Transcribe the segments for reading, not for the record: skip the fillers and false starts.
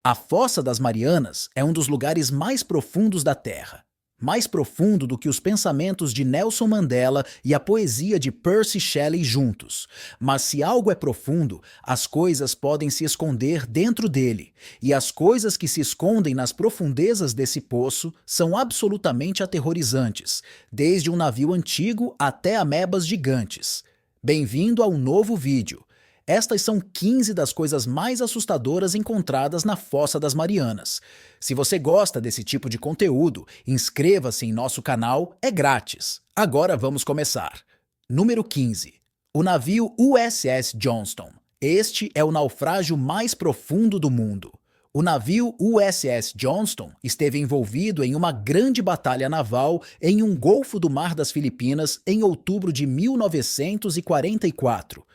A Fossa das Marianas é um dos lugares mais profundos da Terra. Mais profundo do que os pensamentos de Nelson Mandela e a poesia de Percy Shelley juntos. Mas se algo é profundo, as coisas podem se esconder dentro dele. E as coisas que se escondem nas profundezas desse poço são absolutamente aterrorizantes, desde um navio antigo até amebas gigantes. Bem-vindo ao novo vídeo. Estas são 15 das coisas mais assustadoras encontradas na Fossa das Marianas. Se você gosta desse tipo de conteúdo, inscreva-se em nosso canal, é grátis. Agora vamos começar. Número 15. O navio USS Johnston. Este é o naufrágio mais profundo do mundo. O navio USS Johnston esteve envolvido em uma grande batalha naval em um golfo do Mar das Filipinas em outubro de 1944.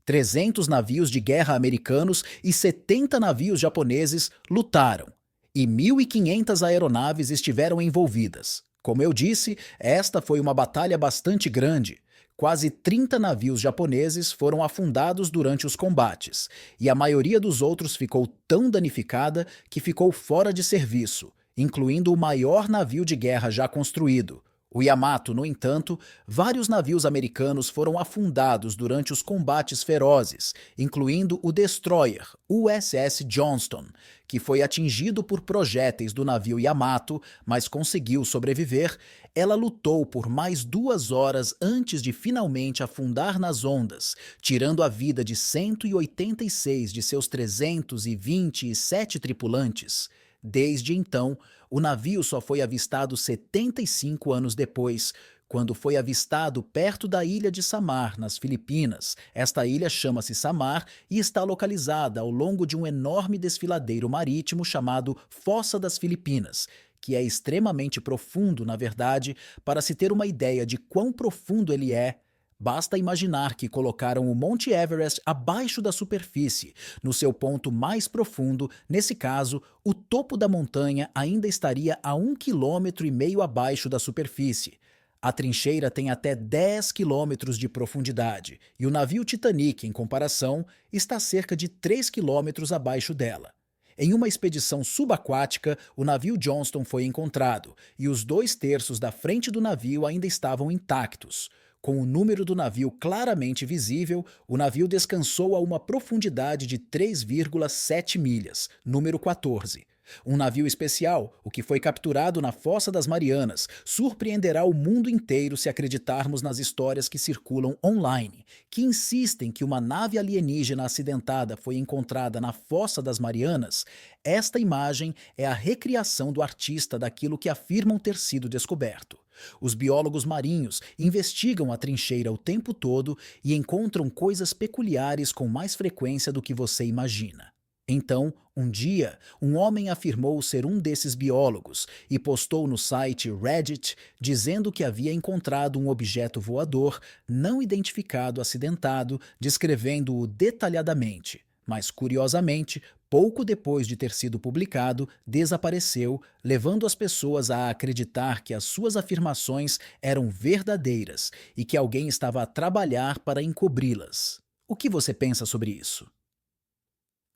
300 navios de guerra americanos e 70 navios japoneses lutaram, e 1.500 aeronaves estiveram envolvidas. Como eu disse, esta foi uma batalha bastante grande. Quase 30 navios japoneses foram afundados durante os combates, e a maioria dos outros ficou tão danificada que ficou fora de serviço, incluindo o maior navio de guerra já construído. O Yamato, no entanto, vários navios americanos foram afundados durante os combates ferozes, incluindo o destroyer USS Johnston, que foi atingido por projéteis do navio Yamato, mas conseguiu sobreviver. Ela lutou por mais 2 horas antes de finalmente afundar nas ondas, tirando a vida de 186 de seus 327 tripulantes. Desde então, o navio só foi avistado 75 anos depois, quando foi avistado perto da ilha de Samar, nas Filipinas. Esta ilha chama-se Samar e está localizada ao longo de um enorme desfiladeiro marítimo chamado Fossa das Filipinas, que é extremamente profundo, na verdade. Para se ter uma ideia de quão profundo ele é, basta imaginar que colocaram o Monte Everest abaixo da superfície, no seu ponto mais profundo. Nesse caso, o topo da montanha ainda estaria a 1,5 km abaixo da superfície. A trincheira tem até 10 quilômetros de profundidade, e o navio Titanic, em comparação, está a cerca de 3 quilômetros abaixo dela. Em uma expedição subaquática, o navio Johnston foi encontrado, e os 2/3 da frente do navio ainda estavam intactos. Com o número do navio claramente visível, o navio descansou a uma profundidade de 3,7 milhas, número 14. Um navio especial, o que foi capturado na Fossa das Marianas, surpreenderá o mundo inteiro se acreditarmos nas histórias que circulam online, que insistem que uma nave alienígena acidentada foi encontrada na Fossa das Marianas. Esta imagem é a recriação do artista daquilo que afirmam ter sido descoberto. Os biólogos marinhos investigam a trincheira o tempo todo e encontram coisas peculiares com mais frequência do que você imagina. Então, um dia, um homem afirmou ser um desses biólogos e postou no site Reddit dizendo que havia encontrado um objeto voador não identificado acidentado, descrevendo-o detalhadamente. Mas, curiosamente, pouco depois de ter sido publicado, desapareceu, levando as pessoas a acreditar que as suas afirmações eram verdadeiras e que alguém estava a trabalhar para encobri-las. O que você pensa sobre isso?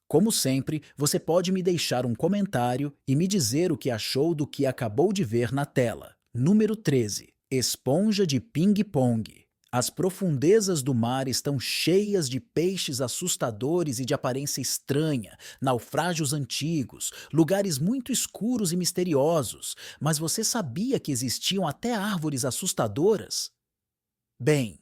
Como sempre, você pode me deixar um comentário e me dizer o que achou do que acabou de ver na tela. Número 13. Esponja de ping-pong. As profundezas do mar estão cheias de peixes assustadores e de aparência estranha, naufrágios antigos, lugares muito escuros e misteriosos. Mas você sabia que existiam até árvores assustadoras? Bem,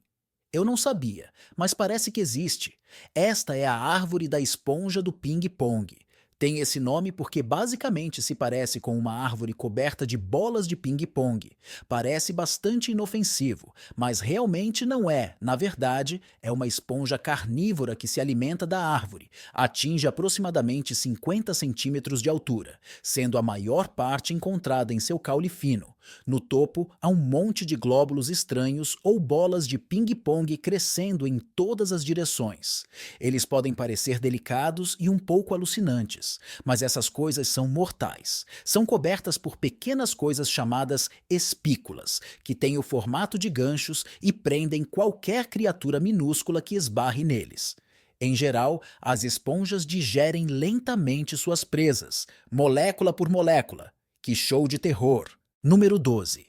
eu não sabia, mas parece que existe. Esta é a árvore da esponja do ping-pong. Tem esse nome porque basicamente se parece com uma árvore coberta de bolas de ping-pong. Parece bastante inofensivo, mas realmente não é. Na verdade, é uma esponja carnívora que se alimenta da árvore. Atinge aproximadamente 50 centímetros de altura, sendo a maior parte encontrada em seu caule fino. No topo, há um monte de glóbulos estranhos ou bolas de ping-pong crescendo em todas as direções. Eles podem parecer delicados e um pouco alucinantes, mas essas coisas são mortais. São cobertas por pequenas coisas chamadas espículas, que têm o formato de ganchos e prendem qualquer criatura minúscula que esbarre neles. Em geral, as esponjas digerem lentamente suas presas, molécula por molécula. Que show de terror! Número 12.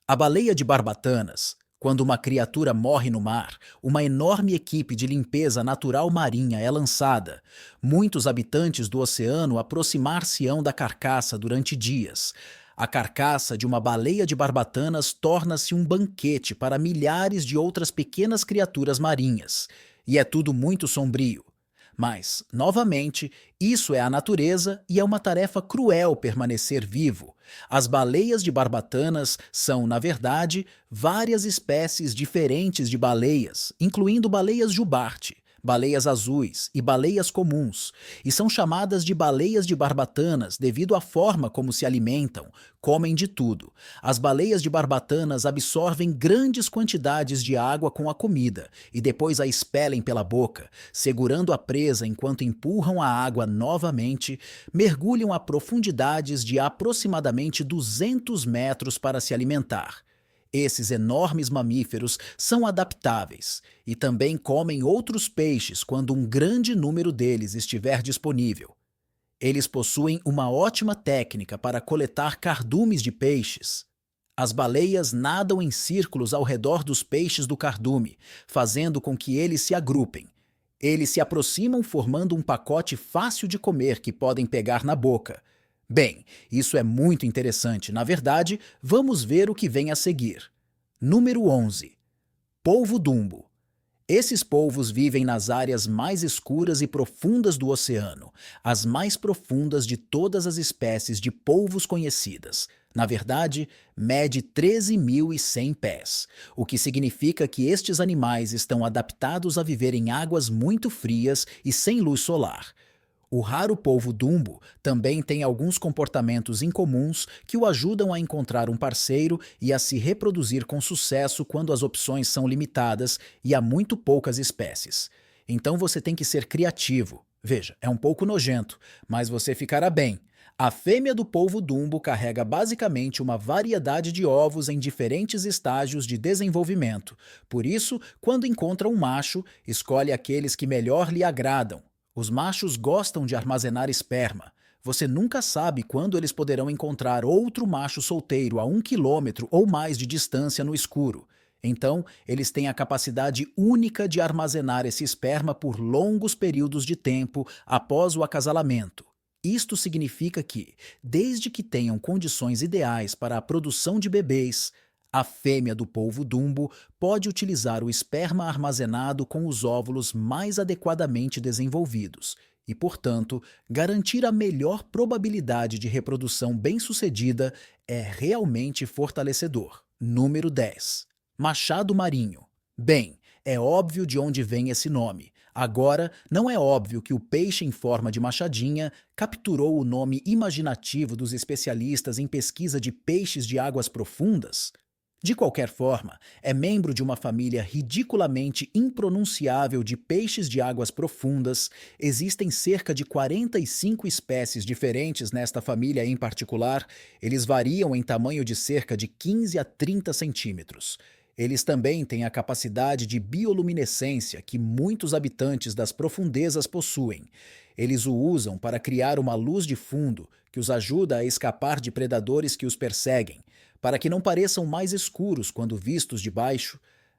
A baleia de barbatanas. Quando uma criatura morre no mar, uma enorme equipe de limpeza natural marinha é lançada. Muitos habitantes do oceano aproximar-se-ão da carcaça durante dias. A carcaça de uma baleia de barbatanas torna-se um banquete para milhares de outras pequenas criaturas marinhas. E é tudo muito sombrio. Mas, novamente, isso é a natureza e é uma tarefa cruel permanecer vivo. As baleias de barbatanas são, na verdade, várias espécies diferentes de baleias, incluindo baleias jubarte, baleias azuis e baleias comuns, e são chamadas de baleias de barbatanas devido à forma como se alimentam, comem de tudo. As baleias de barbatanas absorvem grandes quantidades de água com a comida e depois a expelem pela boca, segurando a presa enquanto empurram a água novamente, mergulham a profundidades de aproximadamente 200 metros para se alimentar. Esses enormes mamíferos são adaptáveis e também comem outros peixes quando um grande número deles estiver disponível. Eles possuem uma ótima técnica para coletar cardumes de peixes. As baleias nadam em círculos ao redor dos peixes do cardume, fazendo com que eles se agrupem. Eles se aproximam formando um pacote fácil de comer que podem pegar na boca. Bem, isso é muito interessante. Na verdade, vamos ver o que vem a seguir. Número 11. Polvo-dumbo. Esses polvos vivem nas áreas mais escuras e profundas do oceano, as mais profundas de todas as espécies de polvos conhecidas. Na verdade, mede 13.100 pés, o que significa que estes animais estão adaptados a viver em águas muito frias e sem luz solar. O raro polvo-dumbo também tem alguns comportamentos incomuns que o ajudam a encontrar um parceiro e a se reproduzir com sucesso quando as opções são limitadas e há muito poucas espécies. Então você tem que ser criativo. Veja, é um pouco nojento, mas você ficará bem. A fêmea do polvo-dumbo carrega basicamente uma variedade de ovos em diferentes estágios de desenvolvimento. Por isso, quando encontra um macho, escolhe aqueles que melhor lhe agradam. Os machos gostam de armazenar esperma. Você nunca sabe quando eles poderão encontrar outro macho solteiro a 1 quilômetro ou mais de distância no escuro. Então, eles têm a capacidade única de armazenar esse esperma por longos períodos de tempo após o acasalamento. Isto significa que, desde que tenham condições ideais para a produção de bebês, a fêmea do polvo-dumbo pode utilizar o esperma armazenado com os óvulos mais adequadamente desenvolvidos e, portanto, garantir a melhor probabilidade de reprodução bem-sucedida é realmente fortalecedor. Número 10. Machado marinho. Bem, é óbvio de onde vem esse nome. Agora, não é óbvio que o peixe em forma de machadinha capturou o nome imaginativo dos especialistas em pesquisa de peixes de águas profundas? De qualquer forma, é membro de uma família ridiculamente impronunciável de peixes de águas profundas. Existem cerca de 45 espécies diferentes nesta família em particular. Eles variam em tamanho de cerca de 15 a 30 centímetros. Eles também têm a capacidade de bioluminescência que muitos habitantes das profundezas possuem. Eles o usam para criar uma luz de fundo que os ajuda a escapar de predadores que os perseguem, para que não pareçam mais escuros quando vistos de baixo.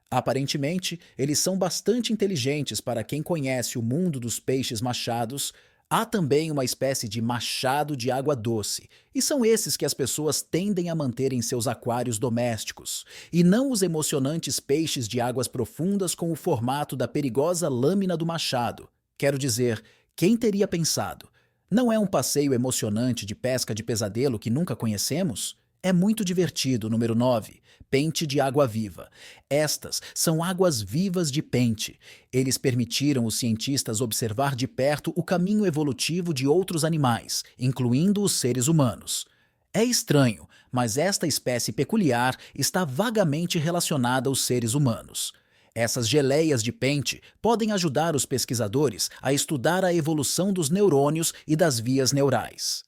Aparentemente, eles são bastante inteligentes para quem conhece o mundo dos peixes machados. Há também uma espécie de machado de água doce, e são esses que as pessoas tendem a manter em seus aquários domésticos, e não os emocionantes peixes de águas profundas com o formato da perigosa lâmina do machado. Quero dizer, quem teria pensado? Não é um passeio emocionante de pesca de pesadelo que nunca conhecemos? É muito divertido. Número 9. Pente de água-viva. Estas são águas vivas de pente. Eles permitiram os cientistas observar de perto o caminho evolutivo de outros animais, incluindo os seres humanos. É estranho, mas esta espécie peculiar está vagamente relacionada aos seres humanos. Essas geleias de pente podem ajudar os pesquisadores a estudar a evolução dos neurônios e das vias neurais.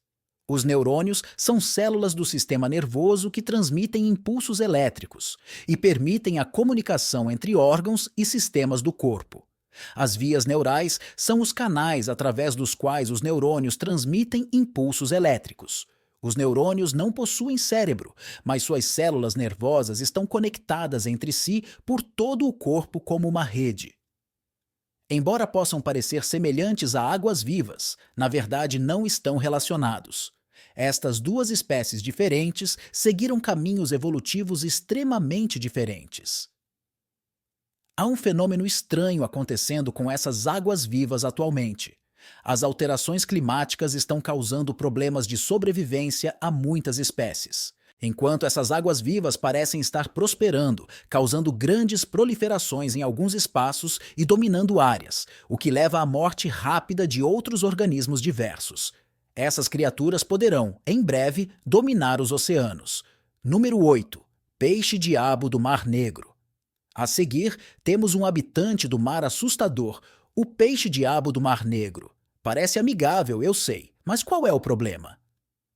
Os neurônios são células do sistema nervoso que transmitem impulsos elétricos e permitem a comunicação entre órgãos e sistemas do corpo. As vias neurais são os canais através dos quais os neurônios transmitem impulsos elétricos. Os neurônios não possuem cérebro, mas suas células nervosas estão conectadas entre si por todo o corpo como uma rede. Embora possam parecer semelhantes a águas-vivas, na verdade não estão relacionados. Estas duas espécies diferentes seguiram caminhos evolutivos extremamente diferentes. Há um fenômeno estranho acontecendo com essas águas-vivas atualmente. As alterações climáticas estão causando problemas de sobrevivência a muitas espécies. Enquanto essas águas-vivas parecem estar prosperando, causando grandes proliferações em alguns espaços e dominando áreas, o que leva à morte rápida de outros organismos diversos. Essas criaturas poderão, em breve, dominar os oceanos. Número 8. Peixe-diabo do Mar Negro. A seguir, temos um habitante do mar assustador, o peixe-diabo do Mar Negro. Parece amigável, eu sei, mas qual é o problema?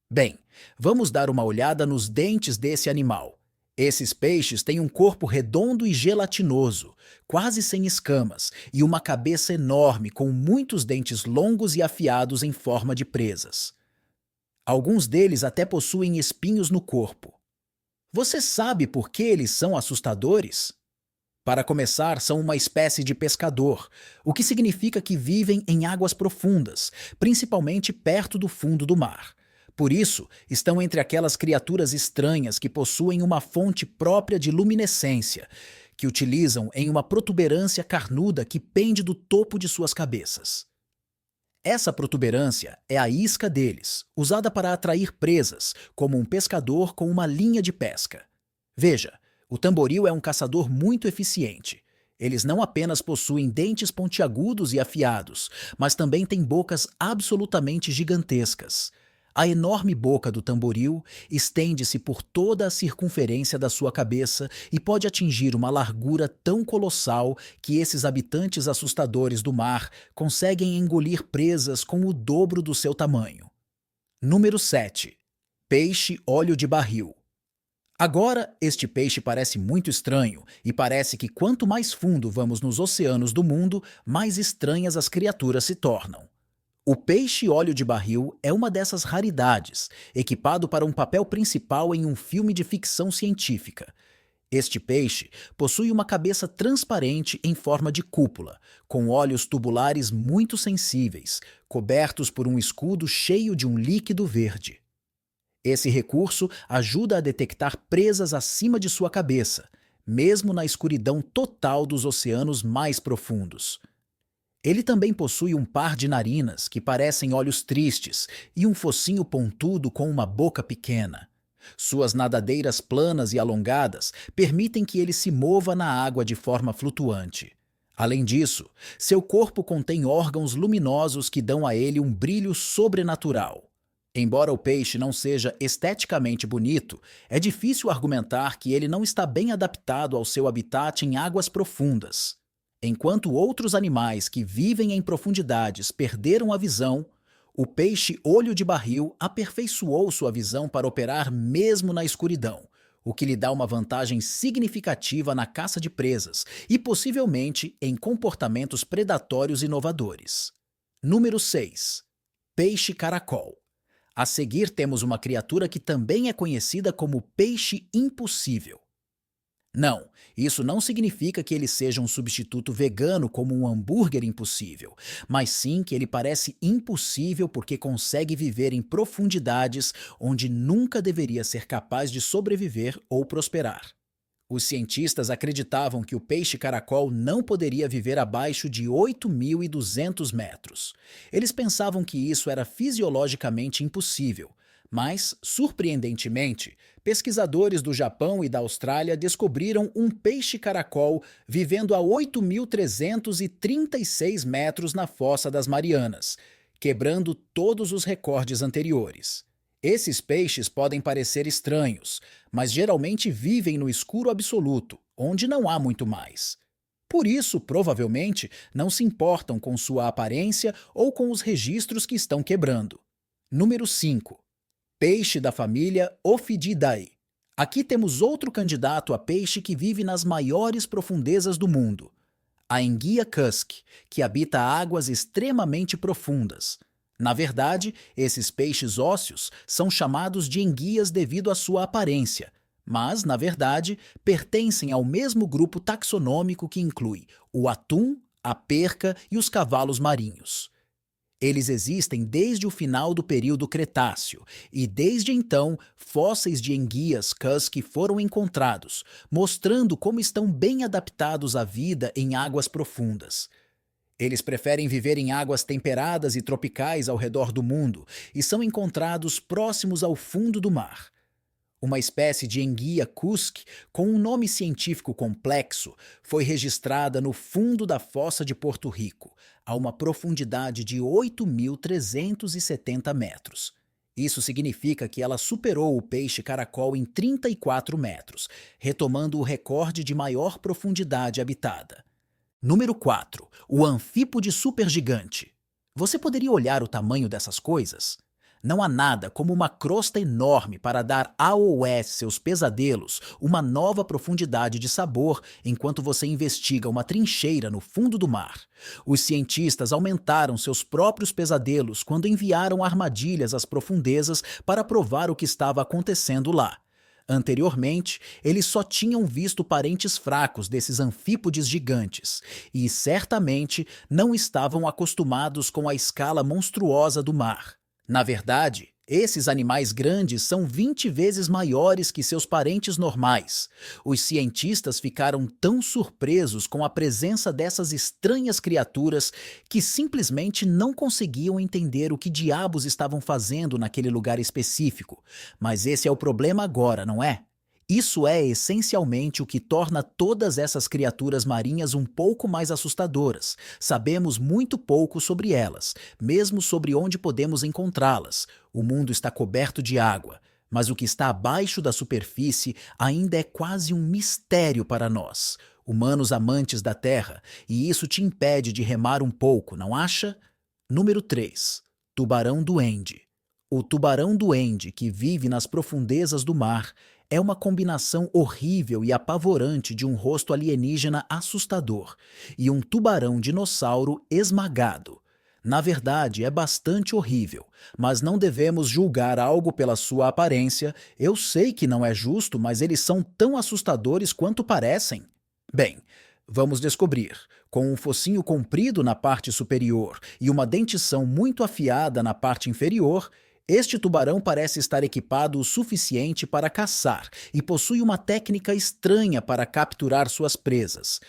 Bem, vamos dar uma olhada nos dentes desse animal. Esses peixes têm um corpo redondo e gelatinoso, quase sem escamas, e uma cabeça enorme com muitos dentes longos e afiados em forma de presas. Alguns deles até possuem espinhos no corpo. Você sabe por que eles são assustadores? Para começar, são uma espécie de pescador, o que significa que vivem em águas profundas, principalmente perto do fundo do mar. Por isso, estão entre aquelas criaturas estranhas que possuem uma fonte própria de luminescência, que utilizam em uma protuberância carnuda que pende do topo de suas cabeças. Essa protuberância é a isca deles, usada para atrair presas, como um pescador com uma linha de pesca. Veja, o tamboril é um caçador muito eficiente. Eles não apenas possuem dentes pontiagudos e afiados, mas também têm bocas absolutamente gigantescas. A enorme boca do tamboril estende-se por toda a circunferência da sua cabeça e pode atingir uma largura tão colossal que esses habitantes assustadores do mar conseguem engolir presas com o dobro do seu tamanho. Número 7. Peixe-olho de barril. Agora, este peixe parece muito estranho e parece que quanto mais fundo vamos nos oceanos do mundo, mais estranhas as criaturas se tornam. O peixe-olho de barril é uma dessas raridades, equipado para um papel principal em um filme de ficção científica. Este peixe possui uma cabeça transparente em forma de cúpula, com olhos tubulares muito sensíveis, cobertos por um escudo cheio de um líquido verde. Esse recurso ajuda a detectar presas acima de sua cabeça, mesmo na escuridão total dos oceanos mais profundos. Ele também possui um par de narinas que parecem olhos tristes e um focinho pontudo com uma boca pequena. Suas nadadeiras planas e alongadas permitem que ele se mova na água de forma flutuante. Além disso, seu corpo contém órgãos luminosos que dão a ele um brilho sobrenatural. Embora o peixe não seja esteticamente bonito, é difícil argumentar que ele não está bem adaptado ao seu habitat em águas profundas. Enquanto outros animais que vivem em profundidades perderam a visão, o peixe-olho de barril aperfeiçoou sua visão para operar mesmo na escuridão, o que lhe dá uma vantagem significativa na caça de presas e possivelmente em comportamentos predatórios inovadores. Número 6. Peixe-caracol. A seguir temos uma criatura que também é conhecida como peixe impossível. Não, isso não significa que ele seja um substituto vegano como um hambúrguer impossível, mas sim que ele parece impossível porque consegue viver em profundidades onde nunca deveria ser capaz de sobreviver ou prosperar. Os cientistas acreditavam que o peixe-caracol não poderia viver abaixo de 8.200 metros. Eles pensavam que isso era fisiologicamente impossível, mas, surpreendentemente, pesquisadores do Japão e da Austrália descobriram um peixe-caracol vivendo a 8.336 metros na Fossa das Marianas, quebrando todos os recordes anteriores. Esses peixes podem parecer estranhos, mas geralmente vivem no escuro absoluto, onde não há muito mais. Por isso, provavelmente, não se importam com sua aparência ou com os registros que estão quebrando. Número 5. Peixe da família Ophidiidae. Aqui temos outro candidato a peixe que vive nas maiores profundezas do mundo. A enguia Cusk, que habita águas extremamente profundas. Na verdade, esses peixes ósseos são chamados de enguias devido à sua aparência, mas, na verdade, pertencem ao mesmo grupo taxonômico que inclui o atum, a perca e os cavalos marinhos. Eles existem desde o final do período Cretáceo e, desde então, fósseis de enguias Cusk foram encontrados, mostrando como estão bem adaptados à vida em águas profundas. Eles preferem viver em águas temperadas e tropicais ao redor do mundo e são encontrados próximos ao fundo do mar. Uma espécie de enguia Cusk, com um nome científico complexo, foi registrada no fundo da fossa de Porto Rico, a uma profundidade de 8.370 metros. Isso significa que ela superou o peixe caracol em 34 metros, retomando o recorde de maior profundidade habitada. Número 4. O anfípode supergigante. Você poderia olhar o tamanho dessas coisas? Não há nada como uma crosta enorme para dar aos seus pesadelos uma nova profundidade de sabor enquanto você investiga uma trincheira no fundo do mar. Os cientistas aumentaram seus próprios pesadelos quando enviaram armadilhas às profundezas para provar o que estava acontecendo lá. Anteriormente, eles só tinham visto parentes fracos desses anfípodes gigantes e, certamente, não estavam acostumados com a escala monstruosa do mar. Na verdade, esses animais grandes são 20 vezes maiores que seus parentes normais. Os cientistas ficaram tão surpresos com a presença dessas estranhas criaturas que simplesmente não conseguiam entender o que diabos estavam fazendo naquele lugar específico. Mas esse é o problema agora, não é? Isso é essencialmente o que torna todas essas criaturas marinhas um pouco mais assustadoras. Sabemos muito pouco sobre elas, mesmo sobre onde podemos encontrá-las. O mundo está coberto de água, mas o que está abaixo da superfície ainda é quase um mistério para nós, humanos amantes da Terra, e isso te impede de remar um pouco, não acha? Número 3. Tubarão-duende. O tubarão-duende, que vive nas profundezas do mar, é uma combinação horrível e apavorante de um rosto alienígena assustador e um tubarão-dinossauro esmagado. Na verdade, é bastante horrível, mas não devemos julgar algo pela sua aparência. Eu sei que não é justo, mas eles são tão assustadores quanto parecem. Bem, vamos descobrir. Com um focinho comprido na parte superior e uma dentição muito afiada na parte inferior, este tubarão parece estar equipado o suficiente para caçar e possui uma técnica estranha para capturar suas presas.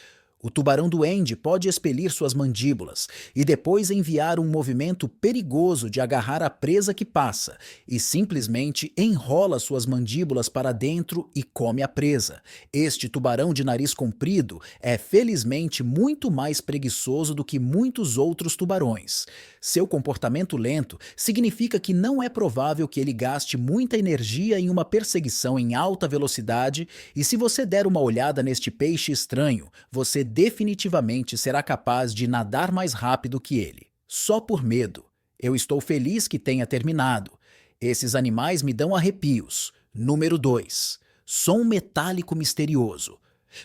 O tubarão-duende pode expelir suas mandíbulas e depois enviar um movimento perigoso de agarrar a presa que passa e simplesmente enrola suas mandíbulas para dentro e come a presa. Este tubarão de nariz comprido é felizmente muito mais preguiçoso do que muitos outros tubarões. Seu comportamento lento significa que não é provável que ele gaste muita energia em uma perseguição em alta velocidade, e se você der uma olhada neste peixe estranho, você definitivamente será capaz de nadar mais rápido que ele. Só por medo. Eu estou feliz que tenha terminado. Esses animais me dão arrepios. Número 2. Som metálico misterioso.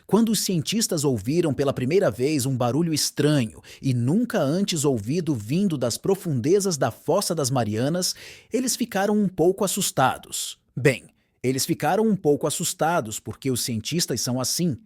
Quando os cientistas ouviram pela primeira vez um barulho estranho e nunca antes ouvido vindo das profundezas da Fossa das Marianas, eles ficaram um pouco assustados. Bem, eles ficaram um pouco assustados porque os cientistas são assim.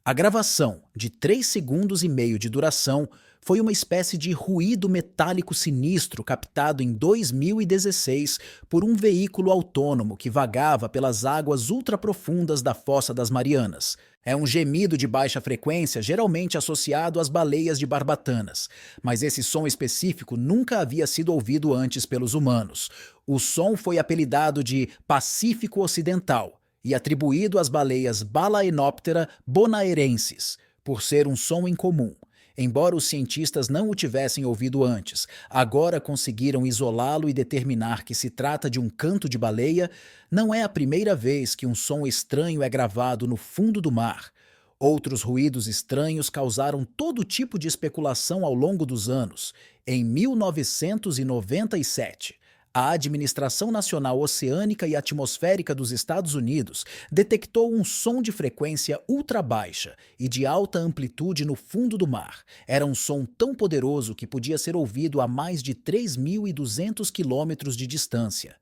A gravação, de 3 segundos e meio de duração, foi uma espécie de ruído metálico sinistro captado em 2016 por um veículo autônomo que vagava pelas águas ultraprofundas da Fossa das Marianas. É um gemido de baixa frequência geralmente associado às baleias de barbatanas, mas esse som específico nunca havia sido ouvido antes pelos humanos. O som foi apelidado de Pacífico Ocidental e atribuído às baleias Balaenoptera bonaerensis, por ser um som incomum. Embora os cientistas não o tivessem ouvido antes, agora conseguiram isolá-lo e determinar que se trata de um canto de baleia. Não é a primeira vez que um som estranho é gravado no fundo do mar. Outros ruídos estranhos causaram todo tipo de especulação ao longo dos anos. Em 1997, A Administração Nacional Oceânica e Atmosférica dos Estados Unidos detectou um som de frequência ultrabaixa e de alta amplitude no fundo do mar. Era um som tão poderoso que podia ser ouvido a mais de 3.200 quilômetros de distância.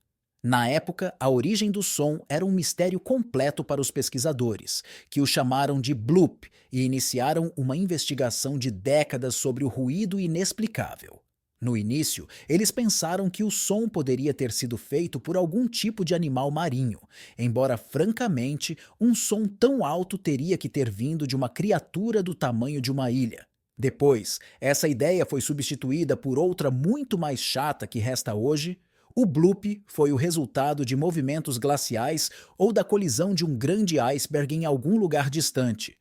Na época, a origem do som era um mistério completo para os pesquisadores, que o chamaram de bloop e iniciaram uma investigação de décadas sobre o ruído inexplicável. No início, eles pensaram que o som poderia ter sido feito por algum tipo de animal marinho, embora, francamente, um som tão alto teria que ter vindo de uma criatura do tamanho de uma ilha. Depois, essa ideia foi substituída por outra muito mais chata que resta hoje. O bloop foi o resultado de movimentos glaciais ou da colisão de um grande iceberg em algum lugar distante.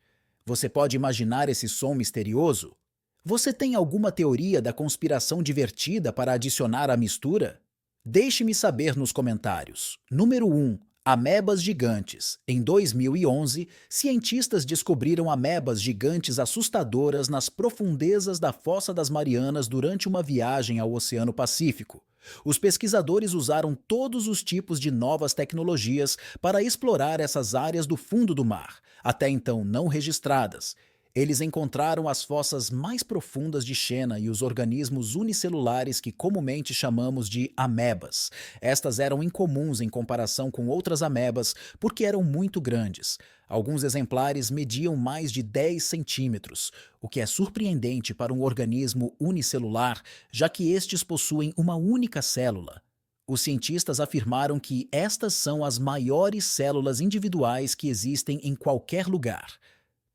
Você pode imaginar esse som misterioso? Você tem alguma teoria da conspiração divertida para adicionar à mistura? Deixe-me saber nos comentários. Número 1. Amebas gigantes. Em 2011, cientistas descobriram amebas gigantes assustadoras nas profundezas da Fossa das Marianas durante uma viagem ao Oceano Pacífico. Os pesquisadores usaram todos os tipos de novas tecnologias para explorar essas áreas do fundo do mar, até então não registradas. Eles encontraram as fossas mais profundas de Chena e os organismos unicelulares que comumente chamamos de amebas. Estas eram incomuns em comparação com outras amebas porque eram muito grandes. Alguns exemplares mediam mais de 10 centímetros, o que é surpreendente para um organismo unicelular, já que estes possuem uma única célula. Os cientistas afirmaram que estas são as maiores células individuais que existem em qualquer lugar.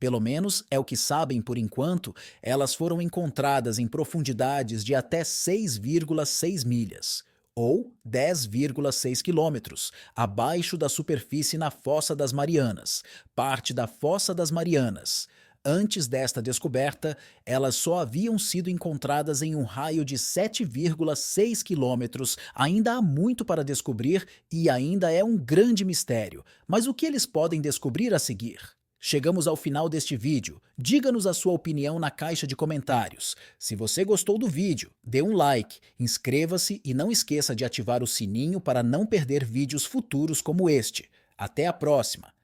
Pelo menos é o que sabem por enquanto, elas foram encontradas em profundidades de até 6,6 milhas, ou 10,6 quilômetros, abaixo da superfície na Fossa das Marianas, parte da Fossa das Marianas. Antes desta descoberta, elas só haviam sido encontradas em um raio de 7,6 quilômetros. Ainda há muito para descobrir e ainda é um grande mistério. Mas o que eles podem descobrir a seguir? Chegamos ao final deste vídeo. Diga-nos a sua opinião na caixa de comentários. Se você gostou do vídeo, dê um like, inscreva-se e não esqueça de ativar o sininho para não perder vídeos futuros como este. Até a próxima!